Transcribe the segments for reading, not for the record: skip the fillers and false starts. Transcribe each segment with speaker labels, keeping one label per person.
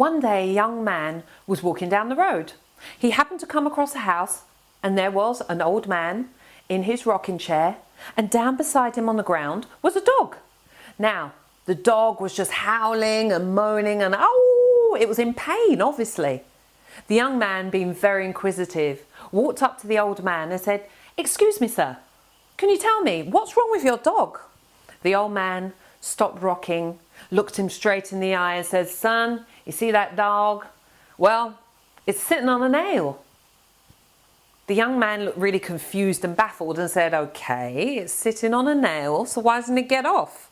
Speaker 1: One day a young man was walking down the road. He happened to come across a house, and there was an old man in his rocking chair, and down beside him on the ground was a dog. Now, the dog was just howling and moaning and oh, it was in pain, obviously. The young man, being very inquisitive, walked up to the old man and said, "Excuse me, sir, can you tell me what's wrong with your dog?" The old man stopped rocking, looked him straight in the eye and said, "Son, you see that dog? Well, it's sitting on a nail." The young man looked really confused and baffled and said, "Okay, it's sitting on a nail, so why doesn't it get off?"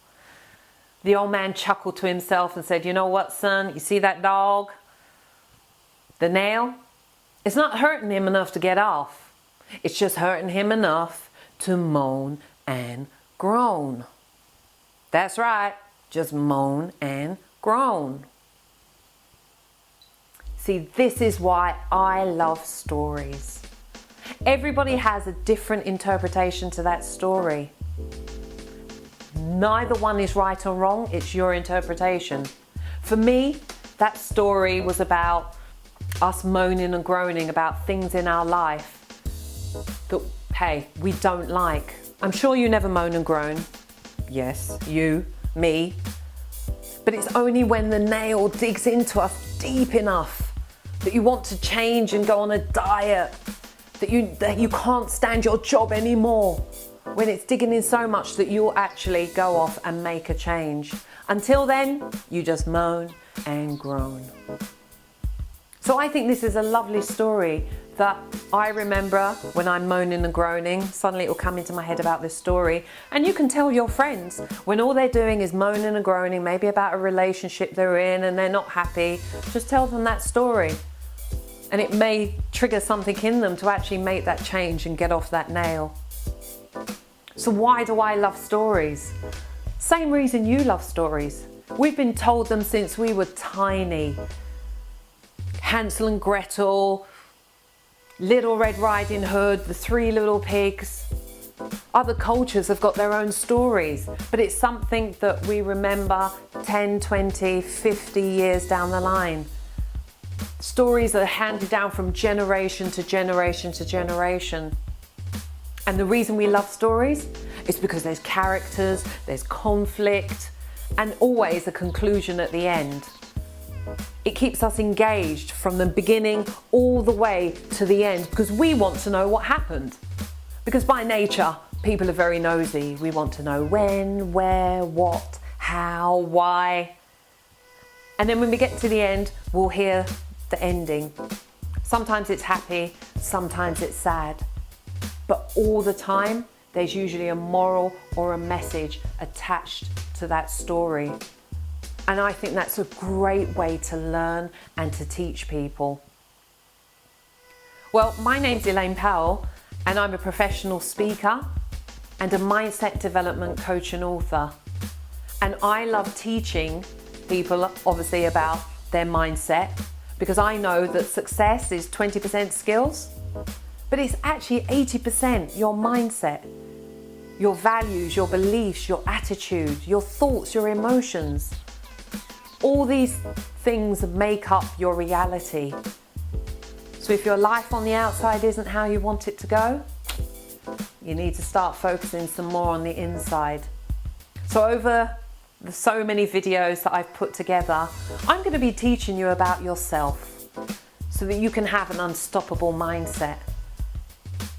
Speaker 1: The old man chuckled to himself and said, "You know what, son? You see that dog? The nail? It's not hurting him enough to get off. It's just hurting him enough to moan and groan." That's right, just moan and groan. See, this is why I love stories. Everybody has a different interpretation to that story. Neither one is right or wrong, it's your interpretation. For me, that story was about us moaning and groaning about things in our life that, hey, we don't like. I'm sure you never moan and groan. Yes, you, me. But it's only when the nail digs into us deep enough that you want to change and go on a diet, that you can't stand your job anymore, when it's digging in so much that you'll actually go off and make a change. Until then, you just moan and groan. So I think this is a lovely story that I remember when I'm moaning and groaning. Suddenly it will come into my head about this story. And you can tell your friends when all they're doing is moaning and groaning, maybe about a relationship they're in and they're not happy. Just tell them that story. And it may trigger something in them to actually make that change and get off that nail. So why do I love stories? Same reason you love stories. We've been told them since we were tiny. Hansel and Gretel, Little Red Riding Hood, the Three Little Pigs. Other cultures have got their own stories, but it's something that we remember 10, 20, 50 years down the line. Stories are handed down from generation to generation to generation. And the reason we love stories is because there's characters, there's conflict, and always a conclusion at the end. It keeps us engaged from the beginning all the way to the end because we want to know what happened. Because by nature, people are very nosy. We want to know when, where, what, how, why. And then when we get to the end, we'll hear the ending. Sometimes it's happy, sometimes it's sad. But all the time, there's usually a moral or a message attached to that story. And I think that's a great way to learn and to teach people. Well, my name's Elaine Powell, and I'm a professional speaker and a mindset development coach and author. And I love teaching people, obviously, about their mindset, because I know that success is 20% skills, but it's actually 80% your mindset, your values, your beliefs, your attitude, your thoughts, your emotions. All these things make up your reality. So if your life on the outside isn't how you want it to go, you need to start focusing some more on the inside. So over the so many videos that I've put together, I'm going to be teaching you about yourself so that you can have an unstoppable mindset.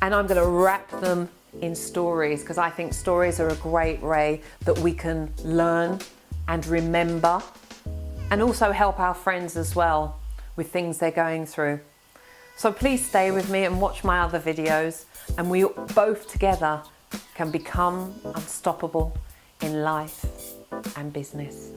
Speaker 1: And I'm going to wrap them in stories because I think stories are a great way that we can learn and remember, and also help our friends as well with things they're going through. So please stay with me and watch my other videos, and we both together can become unstoppable in life and business.